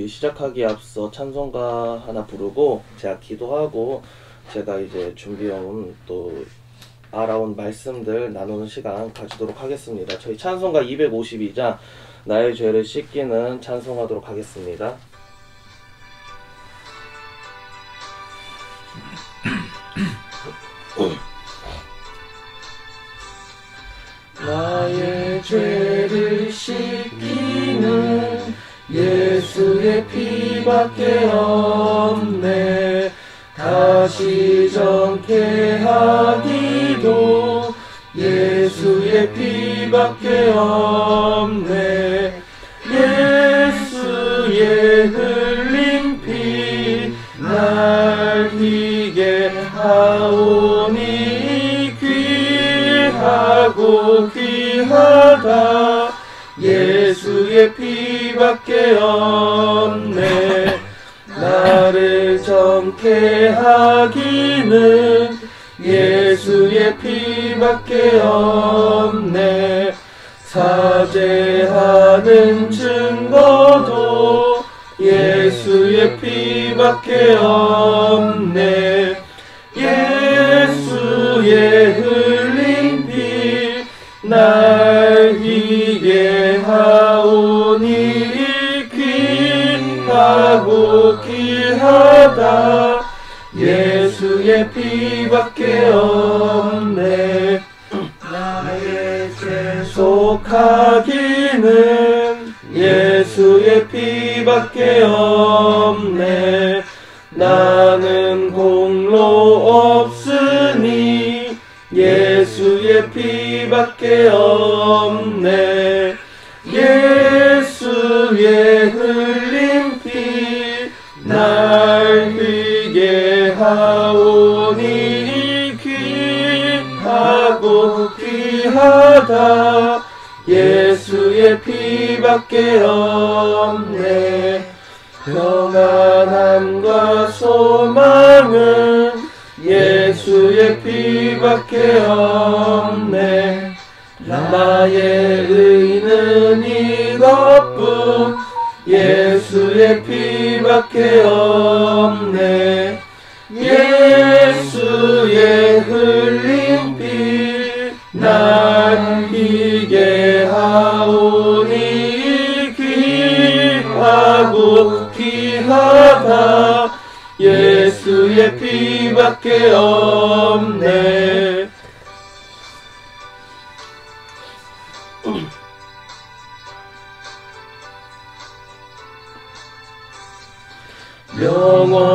저희 시작하기에 앞서 찬송가 하나 부르고 제가 기도하고 제가 이제 준비해온 또 알아온 말씀들 나누는 시간 가지도록 하겠습니다. 저희 찬송가 252장 나의 죄를 씻기는 찬송하도록 하겠습니다. 나의 죄를 씻기는 예수의 피밖에 없네. 다시 정케 하기도 예수의 피밖에 없네. 예수의 흘린 피 날 희게 하오니 귀하고 귀하다. 예수의 피밖에 없네. 나를 정케 하기는 예수의 피밖에 없네. 사죄하는 증거도 예수의 피밖에 없네. 예수의 흘린 피 날 희게 하오니 귀하고 귀하다. 예수의 피밖에 없네. 나의 죄 속하기는 예수의 피밖에 없네. 나는 공로 없으니 예수의 피밖에 없네. 예수의 흘린 피 날 희게 하오니 귀하고 귀하다. 예수의 피밖에 없네. 평안함과 소망은 예수의 피밖에 없네. 나의 의는 이것뿐 예수의 피밖에 없네. 예수의 흘린 피 날 희게 하오니 귀하고 귀하다. 예수의 피밖에 없네.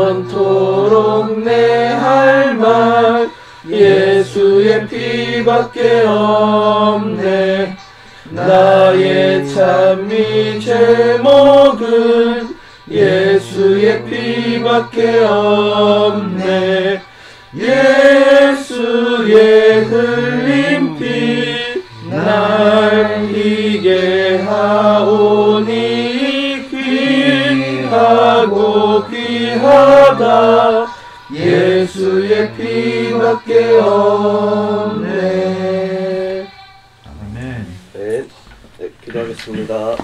영원토록 내 할 말 예수의 피밖에 없네. 나의 찬미 제목은 예수의 피밖에 없네. 예수의 흘린 피 날 희게 하오니 귀하고 귀하다. 예수의 피밖에 없네. 아멘. 네, 기도하겠습니다.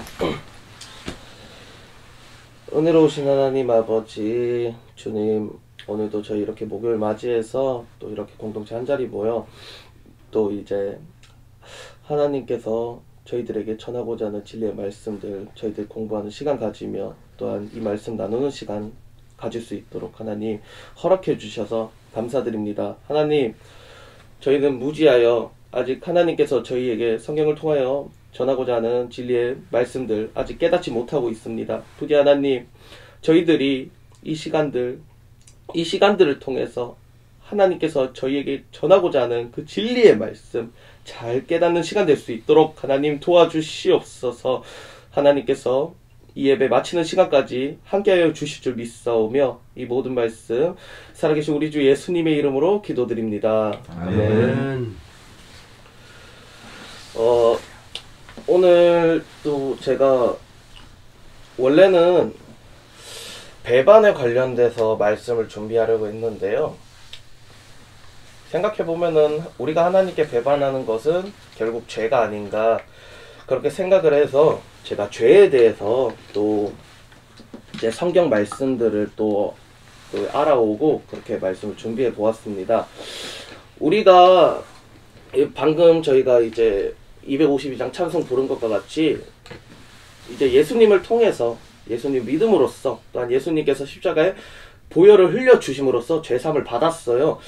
은혜로우신 하나님 아버지, 주님, 오늘도 저희 이렇게 목요일 맞이해서 또 이렇게 공동체 한자리 모여 또 이제 하나님께서 저희들에게 전하고자 하는 진리의 말씀들 저희들 공부하는 시간 가지며 또한 이 말씀 나누는 시간 가질 수 있도록 하나님 허락해 주셔서 감사드립니다. 하나님, 저희는 무지하여 아직 하나님께서 저희에게 성경을 통하여 전하고자 하는 진리의 말씀들 아직 깨닫지 못하고 있습니다. 부디 하나님, 저희들이 이 시간들을 통해서 하나님께서 저희에게 전하고자 하는 그 진리의 말씀 잘 깨닫는 시간 될 수 있도록 하나님 도와주시옵소서. 하나님께서 이 예배 마치는 시간까지 함께하여 주실 줄 믿사오며 이 모든 말씀 살아계신 우리 주 예수님의 이름으로 기도드립니다. 아멘. 오늘 또 제가 원래는 배반에 관련돼서 말씀을 준비하려고 했는데요. 생각해보면은 우리가 하나님께 배반하는 것은 결국 죄가 아닌가 그렇게 생각을 해서 제가 죄에 대해서 또 이제 성경 말씀들을 또 알아오고 그렇게 말씀을 준비해 보았습니다. 우리가 방금 저희가 이제 252장 찬송 부른 것과 같이 이제 예수님을 통해서 예수님 믿음으로써 또한 예수님께서 십자가에 보혈을 흘려 주심으로써 죄사함을 받았어요.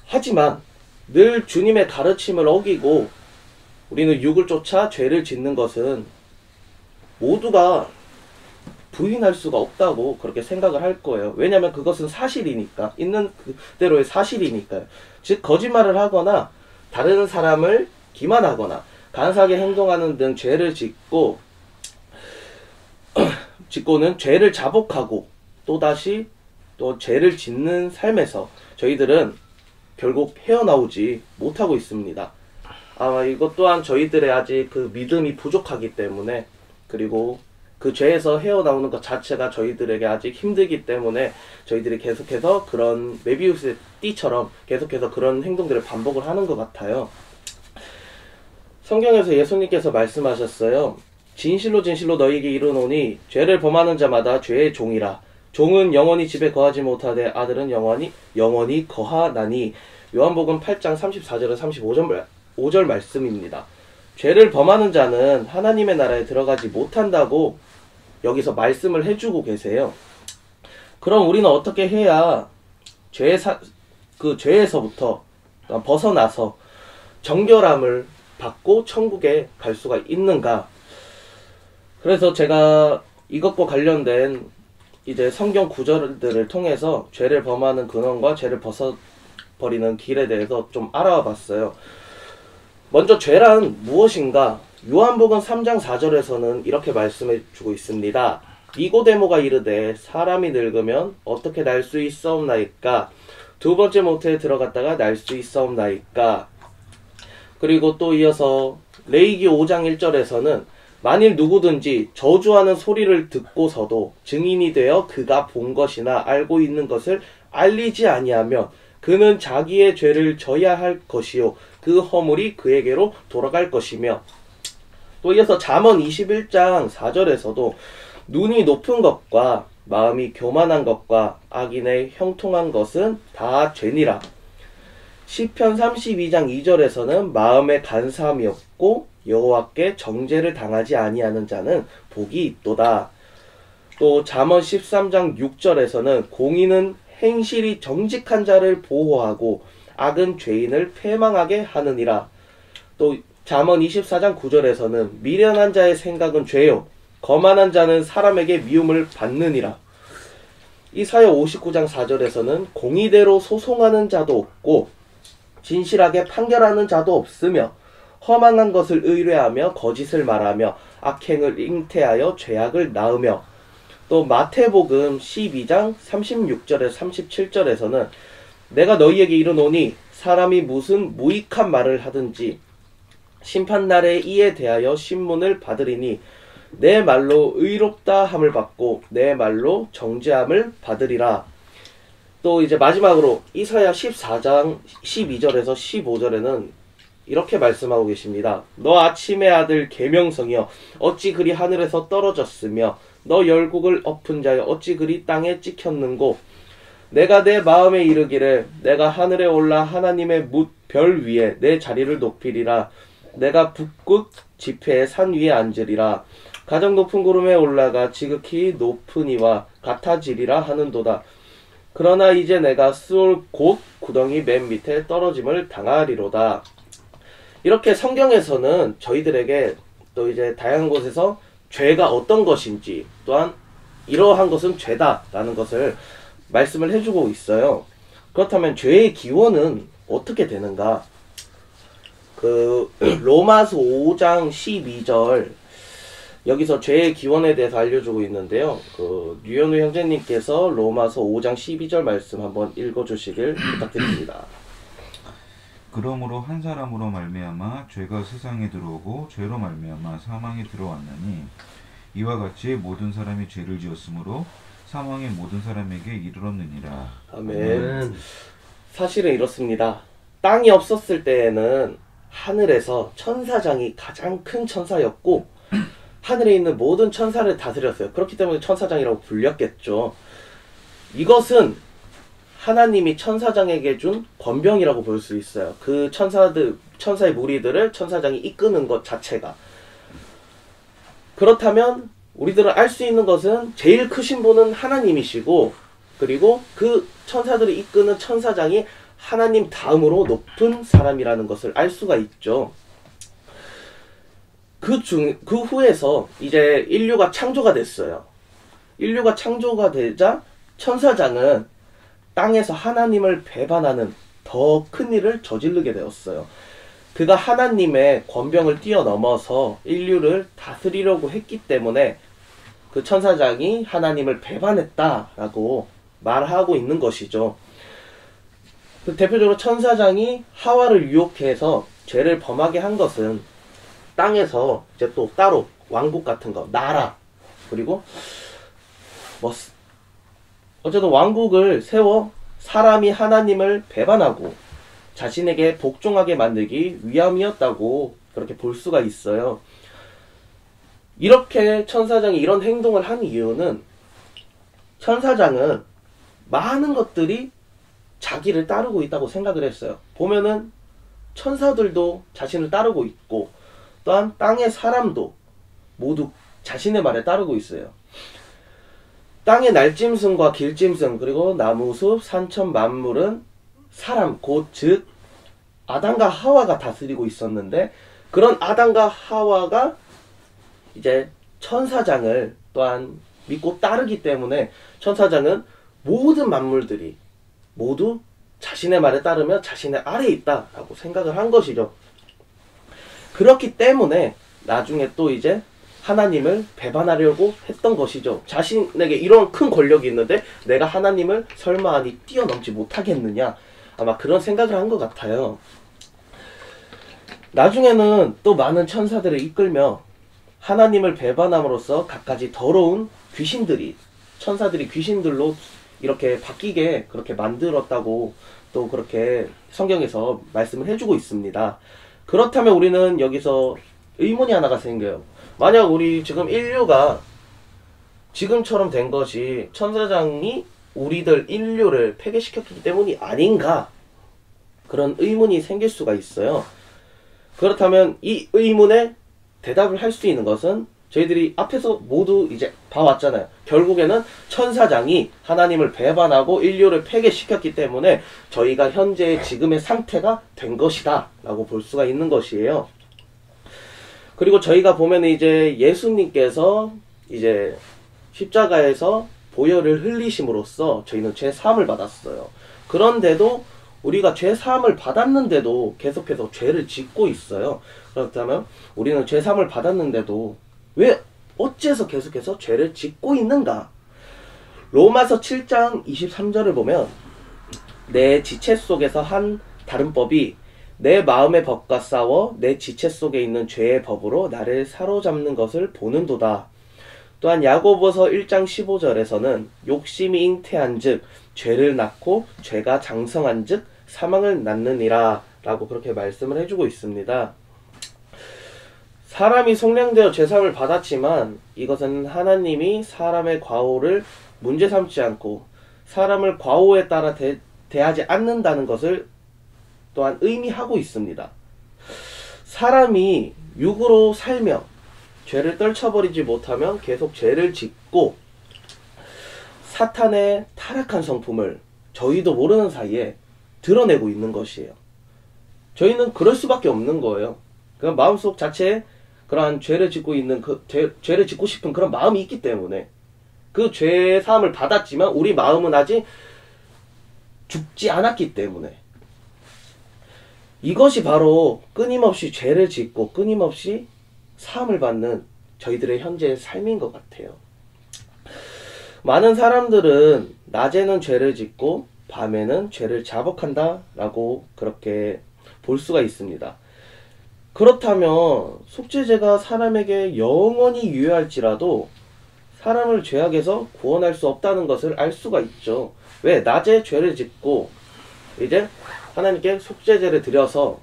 하지만 늘 주님의 가르침을 어기고 우리는 육을 쫓아 죄를 짓는 것은 모두가 부인할 수가 없다고 그렇게 생각을 할 거예요. 왜냐하면 그것은 사실이니까, 있는 그대로의 사실이니까요. 즉 거짓말을 하거나 다른 사람을 기만하거나 간사하게 행동하는 등 죄를 짓고는 죄를 자복하고 또다시 또 죄를 짓는 삶에서 저희들은 결국 헤어나오지 못하고 있습니다. 아마 이것 또한 저희들의 아직 그 믿음이 부족하기 때문에, 그리고 그 죄에서 헤어나오는 것 자체가 저희들에게 아직 힘들기 때문에 저희들이 계속해서 그런 메비우스의 띠처럼 계속해서 그런 행동들을 반복을 하는 것 같아요. 성경에서 예수님께서 말씀하셨어요. 진실로 진실로 너희에게 이르노니 죄를 범하는 자마다 죄의 종이라. 종은 영원히 집에 거하지 못하되 아들은 영원히 거하나니. 요한복음 8장 34절에 35절 말씀입니다. 죄를 범하는 자는 하나님의 나라에 들어가지 못한다고 여기서 말씀을 해주고 계세요. 그럼 우리는 어떻게 해야 그 죄에서부터 벗어나서 정결함을 받고 천국에 갈 수가 있는가? 그래서 제가 이것과 관련된 이제 성경 구절들을 통해서 죄를 범하는 근원과 죄를 벗어버리는 길에 대해서 좀 알아와 봤어요. 먼저 죄란 무엇인가? 요한복음 3장 4절에서는 이렇게 말씀해 주고 있습니다. 니고데모가 이르되 사람이 늙으면 어떻게 날 수 있사옵나이까? 두 번째 모태에 들어갔다가 날 수 있사옵나이까? 그리고 또 이어서 레위기 5장 1절에서는 만일 누구든지 저주하는 소리를 듣고서도 증인이 되어 그가 본 것이나 알고 있는 것을 알리지 아니하면 그는 자기의 죄를 져야 할 것이요 그 허물이 그에게로 돌아갈 것이며, 또 이어서 잠언 21장 4절에서도 눈이 높은 것과 마음이 교만한 것과 악인의 형통한 것은 다 죄니라. 시편 32장 2절에서는 마음에 간사함이 없고 여호와께 정죄를 당하지 아니하는 자는 복이 있도다. 또 잠언 13장 6절에서는 공의는 행실이 정직한 자를 보호하고 악은 죄인을 패망하게 하느니라. 또 잠언 24장 9절에서는 미련한 자의 생각은 죄요 거만한 자는 사람에게 미움을 받느니라. 이사야 59장 4절에서는 공의대로 소송하는 자도 없고 진실하게 판결하는 자도 없으며 허망한 것을 의뢰하며 거짓을 말하며 악행을 잉태하여 죄악을 낳으며, 또 마태복음 12장 36절에서 37절에서는 내가 너희에게 이르노니 사람이 무슨 무익한 말을 하든지 심판날에 이에 대하여 신문을 받으리니 내 말로 의롭다 함을 받고 내 말로 정죄함을 받으리라. 또 이제 마지막으로 이사야 14장 12절에서 15절에는 이렇게 말씀하고 계십니다. 너 아침의 아들 계명성이여 어찌 그리 하늘에서 떨어졌으며 너 열국을 엎은 자여 어찌 그리 땅에 찍혔는고. 내가 내 마음에 이르기를 내가 하늘에 올라 하나님의 뭇 별 위에 내 자리를 높이리라. 내가 북극 지폐의 산 위에 앉으리라. 가장 높은 구름에 올라가 지극히 높은 이와 같아지리라 하는도다. 그러나 이제 내가 스올 곧 구덩이 맨 밑에 떨어짐을 당하리로다. 이렇게 성경에서는 저희들에게 또 이제 다양한 곳에서 죄가 어떤 것인지, 또한 이러한 것은 죄다라는 것을 말씀을 해주고 있어요. 그렇다면 죄의 기원은 어떻게 되는가? 로마서 5장 12절 여기서 죄의 기원에 대해서 알려주고 있는데요. 류현우 형제님께서 로마서 5장 12절 말씀 한번 읽어주시길 부탁드립니다. 그러므로 한 사람으로 말미암아 죄가 세상에 들어오고 죄로 말미암아 사망이 들어왔나니 이와 같이 모든 사람이 죄를 지었으므로 사망이 모든 사람에게 이르렀느니라. 아멘. 사실은 이렇습니다. 땅이 없었을 때에는 하늘에서 천사장이 가장 큰 천사였고 하늘에 있는 모든 천사를 다스렸어요. 그렇기 때문에 천사장이라고 불렸겠죠. 이것은 하나님이 천사장에게 준 권병이라고 볼 수 있어요. 그 천사의 무리들을 천사장이 이끄는 것 자체가. 그렇다면 우리들은 알 수 있는 것은 제일 크신 분은 하나님이시고, 그리고 그 천사들을 이끄는 천사장이 하나님 다음으로 높은 사람이라는 것을 알 수가 있죠. 그 후에서 이제 인류가 창조가 됐어요. 인류가 창조가 되자 천사장은 땅에서 하나님을 배반하는 더 큰 일을 저지르게 되었어요. 그가 하나님의 권병을 뛰어넘어서 인류를 다스리려고 했기 때문에 그 천사장이 하나님을 배반했다라고 말하고 있는 것이죠. 대표적으로 천사장이 하와를 유혹해서 죄를 범하게 한 것은 땅에서 이제 또 따로 왕국 같은 거, 나라, 그리고 뭐 어쨌든 왕국을 세워 사람이 하나님을 배반하고 자신에게 복종하게 만들기 위함이었다고 그렇게 볼 수가 있어요. 이렇게 천사장이 이런 행동을 한 이유는 천사장은 많은 것들이 자기를 따르고 있다고 생각을 했어요. 보면은 천사들도 자신을 따르고 있고, 또한 땅의 사람도 모두 자신의 말에 따르고 있어요. 땅의 날짐승과 길짐승, 그리고 나무숲, 산천 만물은 사람, 즉 아담과 하와가 다스리고 있었는데, 그런 아담과 하와가 이제 천사장을 또한 믿고 따르기 때문에 천사장은 모든 만물들이 모두 자신의 말에 따르며 자신의 아래에 있다라고 생각을 한 것이죠. 그렇기 때문에 나중에 또 이제 하나님을 배반하려고 했던 것이죠. 자신에게 이런 큰 권력이 있는데 내가 하나님을 설마하니 뛰어넘지 못하겠느냐, 아마 그런 생각을 한 것 같아요. 나중에는 또 많은 천사들을 이끌며 하나님을 배반함으로써 갖가지 더러운 귀신들이, 천사들이 귀신들로 이렇게 바뀌게 그렇게 만들었다고 또 그렇게 성경에서 말씀을 해주고 있습니다. 그렇다면 우리는 여기서 의문이 하나가 생겨요. 만약 우리 지금 인류가 지금처럼 된 것이 천사장이 우리들 인류를 폐괴시켰기 때문이 아닌가, 그런 의문이 생길 수가 있어요. 그렇다면 이 의문에 대답을 할 수 있는 것은 저희들이 앞에서 모두 이제 봐왔잖아요. 결국에는 천사장이 하나님을 배반하고 인류를 폐괴시켰기 때문에 저희가 현재 지금의 상태가 된 것이다 라고 볼 수가 있는 것이에요. 그리고 저희가 보면 이제 예수님께서 이제 십자가에서 보혈을 흘리심으로써 저희는 죄 사함을 받았어요. 그런데도 우리가 죄 사함을 받았는데도 계속해서 죄를 짓고 있어요. 그렇다면 우리는 죄 사함을 받았는데도 왜 어째서 계속해서 죄를 짓고 있는가? 로마서 7장 23절을 보면 내 지체 속에서 한 다른 법이 내 마음의 법과 싸워 내 지체 속에 있는 죄의 법으로 나를 사로잡는 것을 보는도다. 또한 야고보서 1장 15절에서는 욕심이 잉태한 즉 죄를 낳고 죄가 장성한 즉 사망을 낳느니라 라고 그렇게 말씀을 해주고 있습니다. 사람이 속량되어 죄사함을 받았지만 이것은 하나님이 사람의 과오를 문제 삼지 않고 사람을 과오에 따라 대하지 않는다는 것을 또한 의미하고 있습니다. 사람이 육으로 살며 죄를 떨쳐버리지 못하면 계속 죄를 짓고 사탄의 타락한 성품을 저희도 모르는 사이에 드러내고 있는 것이에요. 저희는 그럴 수밖에 없는 거예요. 그 마음속 자체에 그러한 죄를 짓고 있는 죄를 짓고 싶은 그런 마음이 있기 때문에 그 죄 사함을 받았지만 우리 마음은 아직 죽지 않았기 때문에 이것이 바로 끊임없이 죄를 짓고 끊임없이 사함을 받는 저희들의 현재의 삶인 것 같아요. 많은 사람들은 낮에는 죄를 짓고 밤에는 죄를 자복한다 라고 그렇게 볼 수가 있습니다. 그렇다면 속죄제가 사람에게 영원히 유효할지라도 사람을 죄악에서 구원할 수 없다는 것을 알 수가 있죠. 왜? 낮에 죄를 짓고 이제 하나님께 속죄제를 드려서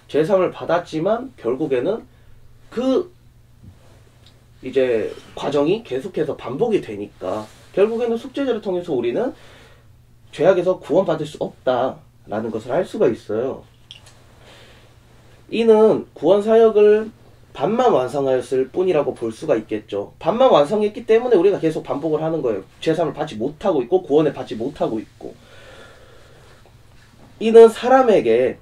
죄사함을 받았지만 결국에는 그 이제 과정이 계속해서 반복이 되니까 결국에는 속죄제를 통해서 우리는 죄악에서 구원받을 수 없다라는 것을 알 수가 있어요. 이는 구원 사역을 반만 완성하였을 뿐이라고 볼 수가 있겠죠. 반만 완성했기 때문에 우리가 계속 반복을 하는 거예요. 죄사함을 받지 못하고 있고 구원을 받지 못하고 있고. 이는 사람에게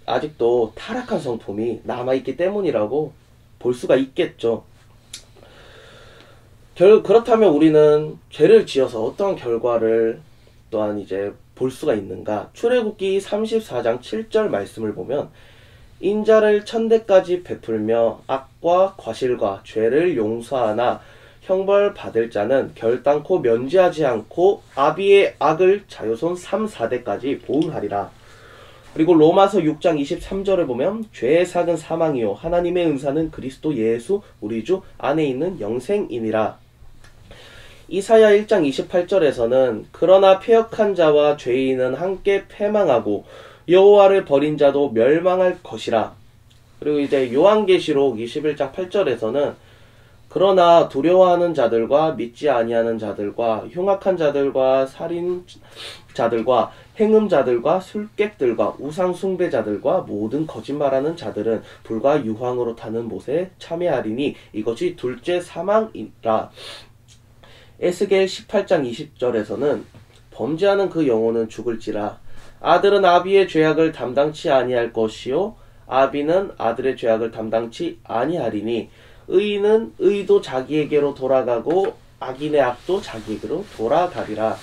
아직도 타락한 성품이 남아있기 때문이라고 볼 수가 있겠죠. 그렇다면 우리는 죄를 지어서 어떤 결과를 또한 이제 볼 수가 있는가? 출애굽기 34장 7절 말씀을 보면 인자를 천대까지 베풀며 악과 과실과 죄를 용서하나 형벌 받을 자는 결단코 면제하지 않고 아비의 악을 자손 3, 4대까지 보응하리라. 그리고 로마서 6장 23절을 보면 죄의 삭은 사망이요 하나님의 은사는 그리스도 예수 우리 주 안에 있는 영생이니라. 이사야 1장 28절에서는 그러나 패역한 자와 죄인은 함께 패망하고 여호와를 버린 자도 멸망할 것이라. 그리고 이제 요한계시록 21장 8절에서는 그러나 두려워하는 자들과 믿지 아니하는 자들과 흉악한 자들과 살인자들과 행음자들과 술객들과 우상숭배자들과 모든 거짓말하는 자들은 불과 유황으로 타는 못에 참여하리니 이것이 둘째 사망이라. 에스겔 18장 20절에서는 범죄하는 그 영혼은 죽을지라. 아들은 아비의 죄악을 담당치 아니할 것이요 아비는 아들의 죄악을 담당치 아니하리니 의인은 의도 자기에게로 돌아가고 악인의 악도 자기에게로 돌아가리라.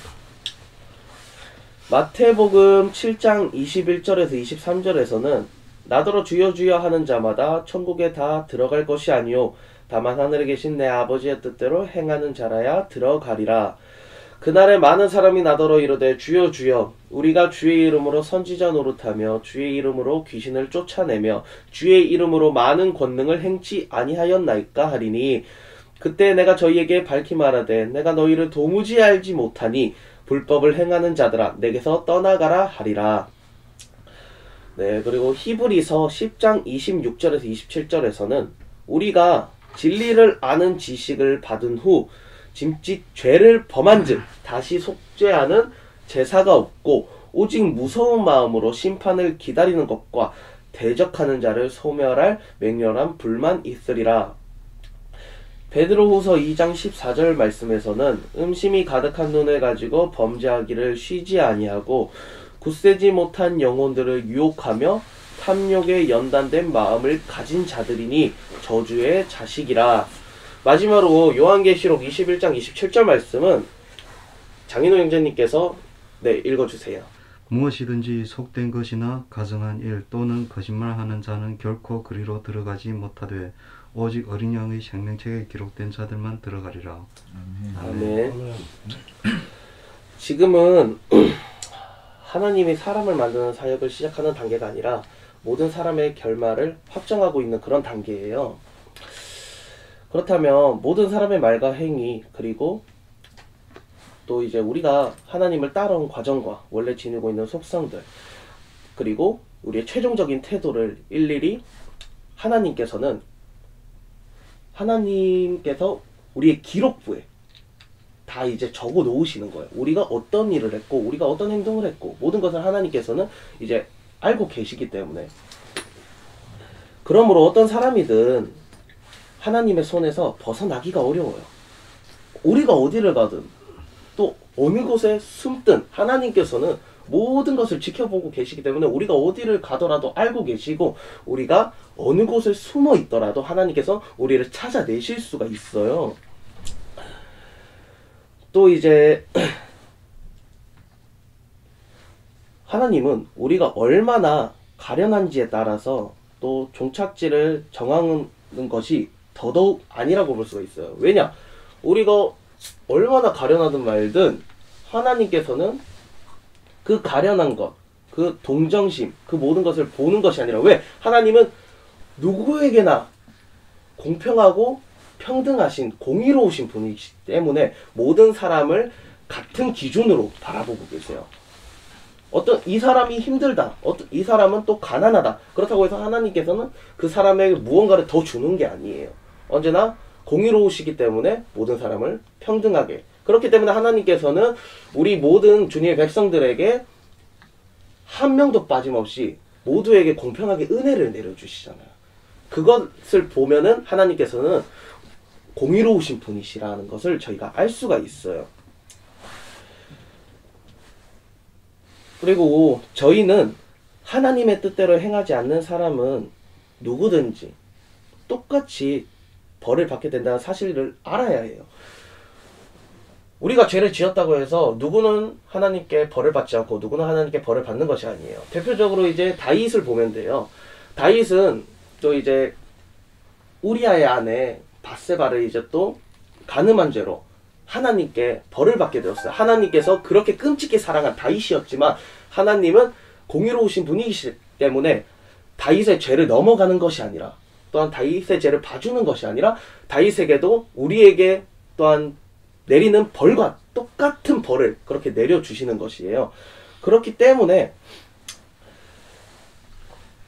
마태복음 7장 21절에서 23절에서는 나더러 주여 주여 하는 자마다 천국에 다 들어갈 것이 아니요 다만 하늘에 계신 내 아버지의 뜻대로 행하는 자라야 들어가리라. 그날에 많은 사람이 나더러 이르되 주여 주여 우리가 주의 이름으로 선지자 노릇하며 주의 이름으로 귀신을 쫓아내며 주의 이름으로 많은 권능을 행치 아니하였나이까 하리니 그때 내가 저희에게 밝히 말하되 내가 너희를 도무지 알지 못하니 불법을 행하는 자들아 내게서 떠나가라 하리라. 네, 그리고 히브리서 10장 26절에서 27절에서는 우리가 진리를 아는 지식을 받은 후 짐짓 죄를 범한즉 다시 속죄하는 제사가 없고 오직 무서운 마음으로 심판을 기다리는 것과 대적하는 자를 소멸할 맹렬한 불만 있으리라. 베드로후서 2장 14절 말씀에서는 음심이 가득한 눈을 가지고 범죄하기를 쉬지 아니하고 굳세지 못한 영혼들을 유혹하며 탐욕에 연단된 마음을 가진 자들이니 저주의 자식이라. 마지막으로 요한계시록 21장 27절 말씀은 장인호 형제님께서 읽어주세요. 무엇이든지 속된 것이나 가증한 일 또는 거짓말하는 자는 결코 그리로 들어가지 못하되 오직 어린 양의 생명책에 기록된 자들만 들어가리라. 아멘. 지금은 하나님이 사람을 만드는 사역을 시작하는 단계가 아니라 모든 사람의 결말을 확정하고 있는 그런 단계예요. 그렇다면 모든 사람의 말과 행위 그리고 또 이제 우리가 하나님을 따라온 과정과 원래 지니고 있는 속성들 그리고 우리의 최종적인 태도를 일일이 하나님께서 우리의 기록부에 다 이제 적어 놓으시는 거예요. 우리가 어떤 일을 했고 우리가 어떤 행동을 했고 모든 것을 하나님께서는 이제 알고 계시기 때문에 그러므로 어떤 사람이든 하나님의 손에서 벗어나기가 어려워요. 우리가 어디를 가든 또 어느 곳에 숨든 하나님께서는 모든 것을 지켜보고 계시기 때문에 우리가 어디를 가더라도 알고 계시고 우리가 어느 곳에 숨어 있더라도 하나님께서 우리를 찾아내실 수가 있어요. 또 이제 하나님은 우리가 얼마나 가련한지에 따라서 또 종착지를 정하는 것이 더더욱 아니라고 볼 수가 있어요. 왜냐? 우리가 얼마나 가련하든 말든 하나님께서는 그 가련한 것, 그 동정심, 그 모든 것을 보는 것이 아니라 왜? 하나님은 누구에게나 공평하고 평등하신 공의로우신 분이기 때문에 모든 사람을 같은 기준으로 바라보고 계세요. 이 사람이 힘들다. 이 사람은 또 가난하다. 그렇다고 해서 하나님께서는 그 사람에게 무언가를 더 주는 게 아니에요. 언제나 공의로우시기 때문에 모든 사람을 평등하게. 그렇기 때문에 하나님께서는 우리 모든 주님의 백성들에게 한 명도 빠짐없이 모두에게 공평하게 은혜를 내려주시잖아요. 그것을 보면은 하나님께서는 공의로우신 분이시라는 것을 저희가 알 수가 있어요. 그리고 저희는 하나님의 뜻대로 행하지 않는 사람은 누구든지 똑같이 벌을 받게 된다는 사실을 알아야 해요. 우리가 죄를 지었다고 해서 누구는 하나님께 벌을 받지 않고 누구는 하나님께 벌을 받는 것이 아니에요. 대표적으로 이제 다윗을 보면 돼요. 다윗은 또 이제 우리아의 아내 밧세바를 이제 또 간음한 죄로 하나님께 벌을 받게 되었어요. 하나님께서 그렇게 끔찍히 사랑한 다윗이었지만 하나님은 공의로우신 분이시기 때문에 다윗의 죄를 넘어가는 것이 아니라 또한 다윗의 죄를 봐주는 것이 아니라 다윗에게도 우리에게 또한 내리는 벌과 똑같은 벌을 그렇게 내려주시는 것이에요. 그렇기 때문에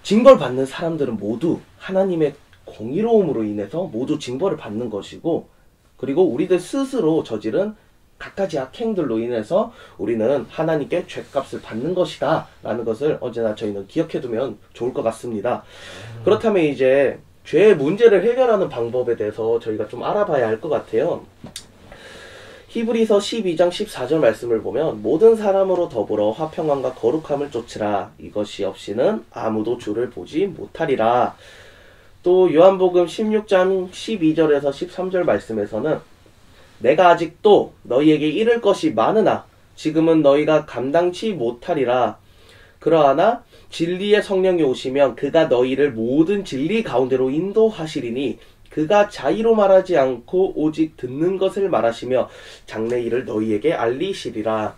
징벌받는 사람들은 모두 하나님의 공의로움으로 인해서 모두 징벌을 받는 것이고, 그리고 우리들 스스로 저지른 갖가지 악행들로 인해서 우리는 하나님께 죗값을 받는 것이다 라는 것을 언제나 저희는 기억해두면 좋을 것 같습니다. 그렇다면 이제 죄의 문제를 해결하는 방법에 대해서 저희가 좀 알아봐야 할 것 같아요. 히브리서 12장 14절 말씀을 보면 모든 사람으로 더불어 화평함과 거룩함을 쫓으라. 이것이 없이는 아무도 주를 보지 못하리라. 또 요한복음 16장 12절에서 13절 말씀에서는 내가 아직도 너희에게 이를 것이 많으나 지금은 너희가 감당치 못하리라. 그러하나 진리의 성령이 오시면 그가 너희를 모든 진리 가운데로 인도하시리니 그가 자의로 말하지 않고 오직 듣는 것을 말하시며 장래 일을 너희에게 알리시리라.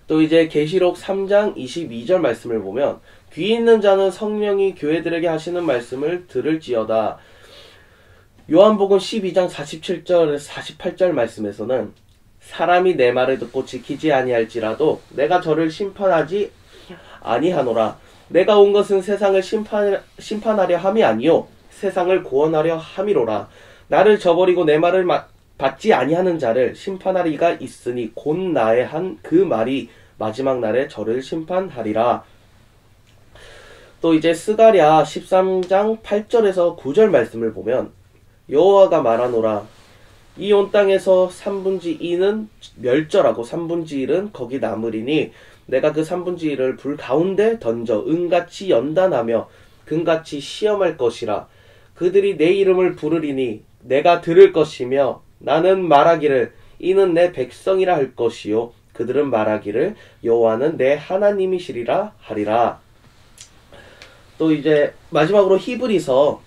또 이제 계시록 3장 22절 말씀을 보면 귀 있는 자는 성령이 교회들에게 하시는 말씀을 들을지어다. 요한복음 12장 47절에서 48절 말씀에서는 사람이 내 말을 듣고 지키지 아니할지라도 내가 저를 심판하지 아니하노라. 내가 온 것은 세상을 심판하려 함이 아니요 세상을 구원하려 함이로라. 나를 저버리고 내 말을 받지 아니하는 자를 심판하리가 있으니 곧 나의 한 그 말이 마지막 날에 저를 심판하리라. 또 이제 스가랴 13장 8절에서 9절 말씀을 보면 여호와가 말하노라. 이 온 땅에서 3분의 2는 멸절하고 3분의 1은 거기 남으리니 내가 그 3분의 1을 불 가운데 던져 은같이 연단하며 금같이 시험할 것이라. 그들이 내 이름을 부르리니 내가 들을 것이며 나는 말하기를 이는 내 백성이라 할 것이요 그들은 말하기를 여호와는 내 하나님이시리라 하리라. 또 이제 마지막으로 히브리서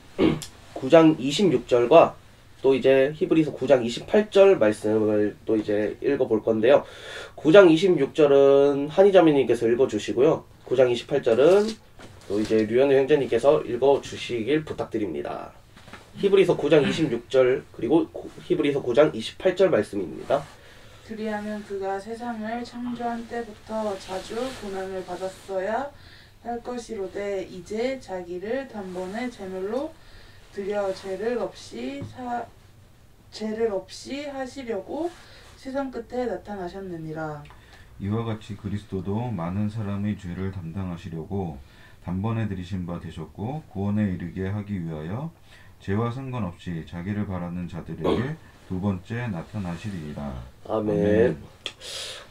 9장 26절과 또 이제 히브리서 9장 28절 말씀을 또 이제 읽어볼 건데요. 9장 26절은 한희자매님께서 읽어주시고요. 9장 28절은 또 이제 류현우 형제님께서 읽어주시길 부탁드립니다. 히브리서 9장 26절 그리고 히브리서 9장 28절 말씀입니다. 그리하면 그가 세상을 창조한 때부터 자주 고난을 받았어야 할 것이로되 이제 자기를 단번에 제물로 드려 죄를 없이 하시려고 세상 끝에 나타나셨느니라. 이와 같이 그리스도도 많은 사람의 죄를 담당하시려고 단번에 들이신 바 되셨고 구원에 이르게 하기 위하여 죄와 상관없이 자기를 바라는 자들에게 두 번째 나타나시리라. 아멘.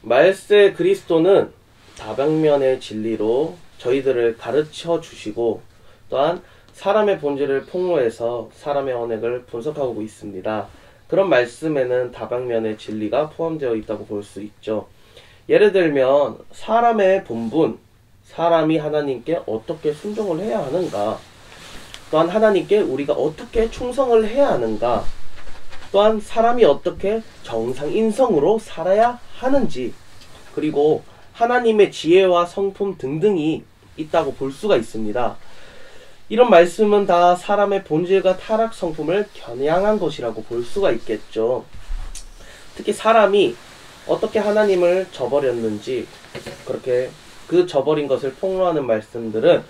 말세 그리스도는 다방면의 진리로 저희들을 가르쳐 주시고 또한 사람의 본질을 폭로해서 사람의 언행을 분석하고 있습니다. 그런 말씀에는 다방면의 진리가 포함되어 있다고 볼 수 있죠. 예를 들면 사람의 본분, 사람이 하나님께 어떻게 순종을 해야 하는가, 또한 하나님께 우리가 어떻게 충성을 해야 하는가, 또한 사람이 어떻게 정상인성으로 살아야 하는지, 그리고 하나님의 지혜와 성품 등등이 있다고 볼 수가 있습니다. 이런 말씀은 다 사람의 본질과 타락 성품을 겨냥한 것이라고 볼 수가 있겠죠. 특히 사람이 어떻게 하나님을 저버렸는지 그렇게 그 저버린 것을 폭로하는 말씀들은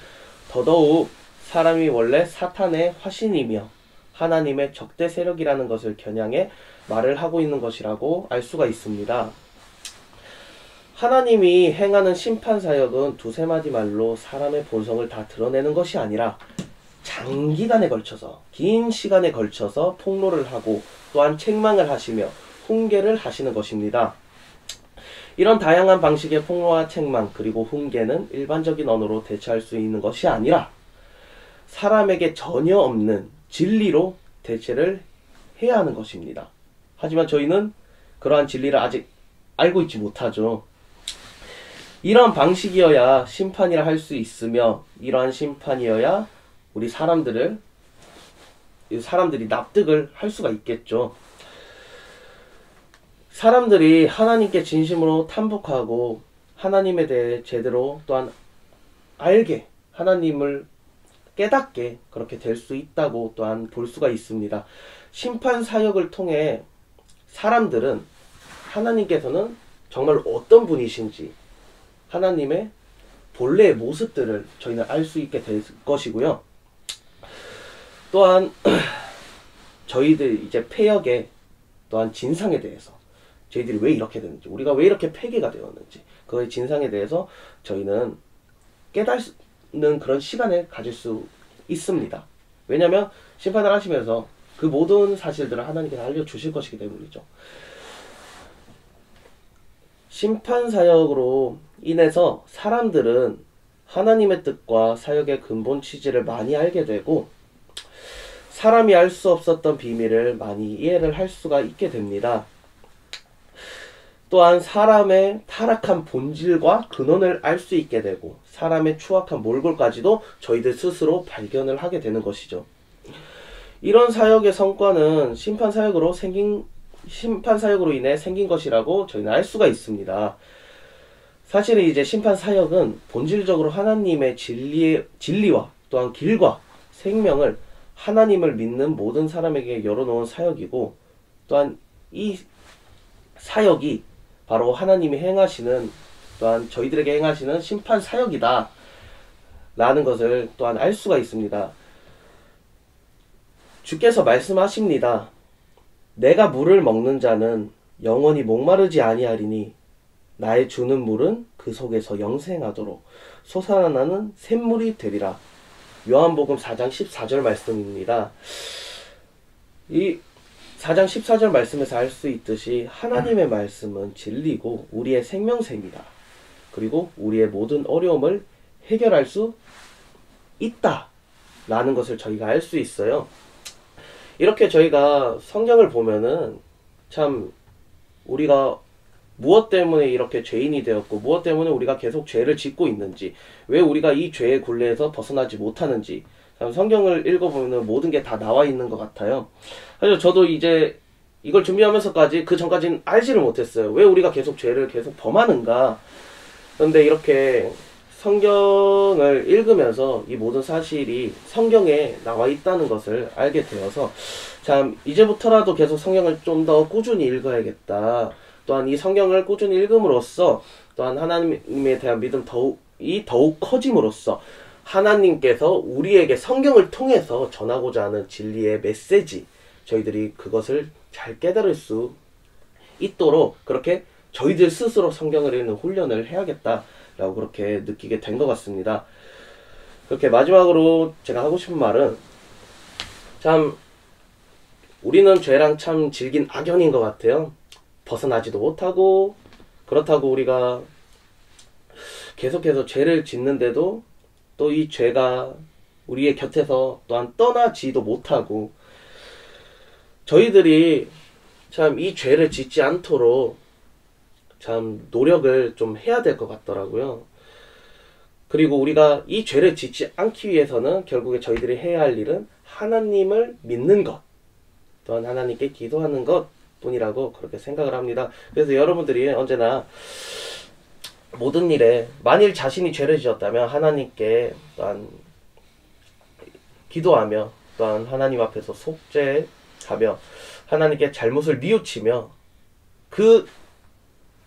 더더욱 사람이 원래 사탄의 화신이며 하나님의 적대 세력이라는 것을 겨냥해 말을 하고 있는 것이라고 알 수가 있습니다. 하나님이 행하는 심판 사역은 두세 마디 말로 사람의 본성을 다 드러내는 것이 아니라 장기간에 걸쳐서, 긴 시간에 걸쳐서 폭로를 하고 또한 책망을 하시며 훈계를 하시는 것입니다. 이런 다양한 방식의 폭로와 책망 그리고 훈계는 일반적인 언어로 대처할 수 있는 것이 아니라 사람에게 전혀 없는 진리로 대체를 해야 하는 것입니다. 하지만 저희는 그러한 진리를 아직 알고 있지 못하죠. 이러한 방식이어야 심판이라 할 수 있으며 이러한 심판이어야 우리 사람들이 납득을 할 수가 있겠죠. 사람들이 하나님께 진심으로 탐복하고 하나님에 대해 제대로 또한 알게, 하나님을 깨닫게 그렇게 될 수 있다고 또한 볼 수가 있습니다. 심판 사역을 통해 사람들은 하나님께서는 정말 어떤 분이신지 하나님의 본래의 모습들을 저희는 알 수 있게 될 것이고요. 또한 저희들 이제 패역의 또한 진상에 대해서 저희들이 왜 이렇게 되는지, 우리가 왜 이렇게 폐기가 되었는지 그의 진상에 대해서 저희는 깨닫는 그런 시간을 가질 수 있습니다. 왜냐하면 심판을 하시면서 그 모든 사실들을 하나님께서 알려주실 것이기 때문이죠. 심판 사역으로 인해서 사람들은 하나님의 뜻과 사역의 근본 취지를 많이 알게 되고 사람이 알 수 없었던 비밀을 많이 이해를 할 수가 있게 됩니다. 또한 사람의 타락한 본질과 근원을 알 수 있게 되고 사람의 추악한 몰골까지도 저희들 스스로 발견을 하게 되는 것이죠. 이런 사역의 성과는 심판 사역으로 인해 생긴 것이라고 저희는 알 수가 있습니다. 사실은 이제 심판 사역은 본질적으로 하나님의 진리와 또한 길과 생명을 하나님을 믿는 모든 사람에게 열어놓은 사역이고 또한 이 사역이 바로 하나님이 행하시는 또한 저희들에게 행하시는 심판 사역이다 라는 것을 또한 알 수가 있습니다. 주께서 말씀하십니다. 내가 물을 먹는 자는 영원히 목마르지 아니하리니 나의 주는 물은 그 속에서 영생하도록 솟아나는 샘물이 되리라. 요한복음 4장 14절 말씀입니다. 이 4장 14절 말씀에서 알 수 있듯이 하나님의 말씀은 진리고 우리의 생명샘이다. 그리고 우리의 모든 어려움을 해결할 수 있다 라는 것을 저희가 알 수 있어요. 이렇게 저희가 성경을 보면은 참 우리가 무엇 때문에 이렇게 죄인이 되었고 무엇 때문에 우리가 계속 죄를 짓고 있는지, 왜 우리가 이 죄의 굴레에서 벗어나지 못하는지 성경을 읽어보면 모든 게 다 나와 있는 것 같아요. 그래서 저도 이제 이걸 준비하면서까지 그 전까지는 알지를 못했어요. 왜 우리가 계속 죄를 계속 범하는가. 그런데 이렇게 성경을 읽으면서 이 모든 사실이 성경에 나와 있다는 것을 알게 되어서 참 이제부터라도 계속 성경을 좀 더 꾸준히 읽어야겠다. 또한 이 성경을 꾸준히 읽음으로써 또한 하나님에 대한 믿음 더욱 커짐으로써 하나님께서 우리에게 성경을 통해서 전하고자 하는 진리의 메시지, 저희들이 그것을 잘 깨달을 수 있도록 그렇게 저희들 스스로 성경을 읽는 훈련을 해야겠다라고 그렇게 느끼게 된 것 같습니다. 그렇게 마지막으로 제가 하고 싶은 말은 참 우리는 죄랑 참 질긴 악연인 것 같아요. 벗어나지도 못하고 그렇다고 우리가 계속해서 죄를 짓는데도 또 이 죄가 우리의 곁에서 또한 떠나지도 못하고 저희들이 참 이 죄를 짓지 않도록 참 노력을 좀 해야 될 것 같더라고요. 그리고 우리가 이 죄를 짓지 않기 위해서는 결국에 저희들이 해야 할 일은 하나님을 믿는 것, 또한 하나님께 기도하는 것 뿐이라고 그렇게 생각을 합니다. 그래서 여러분들이 언제나 모든 일에 만일 자신이 죄를 지었다면 하나님께 또한 기도하며 또한 하나님 앞에서 속죄하며 하나님께 잘못을 뉘우치며 그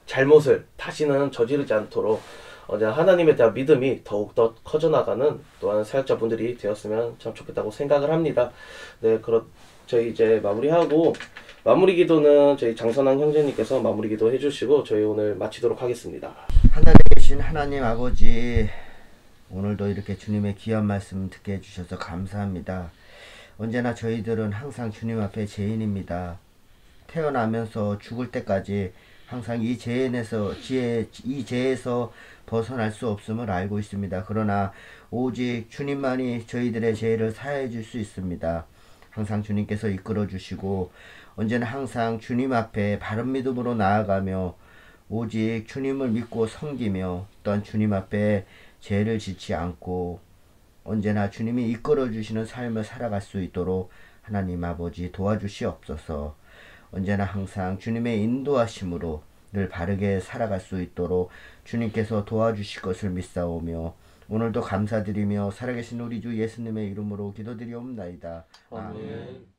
잘못을 다시는 저지르지 않도록 언제나 하나님에 대한 믿음이 더욱더 커져나가는 또한 사역자분들이 되었으면 참 좋겠다고 생각을 합니다. 네, 저희 이제 마무리하고 마무리 기도는 저희 장선왕 형제님께서 마무리 기도 해주시고 저희 오늘 마치도록 하겠습니다. 하늘에 계신 하나님 아버지, 오늘도 이렇게 주님의 귀한 말씀 듣게 해주셔서 감사합니다. 언제나 저희들은 항상 주님 앞에 죄인입니다. 태어나면서 죽을 때까지 항상 이 죄에서 벗어날 수 없음을 알고 있습니다. 그러나 오직 주님만이 저희들의 죄를 사하여 줄 수 있습니다. 항상 주님께서 이끌어 주시고 언제나 항상 주님 앞에 바른 믿음으로 나아가며 오직 주님을 믿고 섬기며 또한 주님 앞에 죄를 짓지 않고 언제나 주님이 이끌어 주시는 삶을 살아갈 수 있도록 하나님 아버지 도와주시옵소서. 언제나 항상 주님의 인도하심으로 늘 바르게 살아갈 수 있도록 주님께서 도와주실 것을 믿사오며 오늘도 감사드리며 살아계신 우리 주 예수님의 이름으로 기도드리옵나이다. 아멘.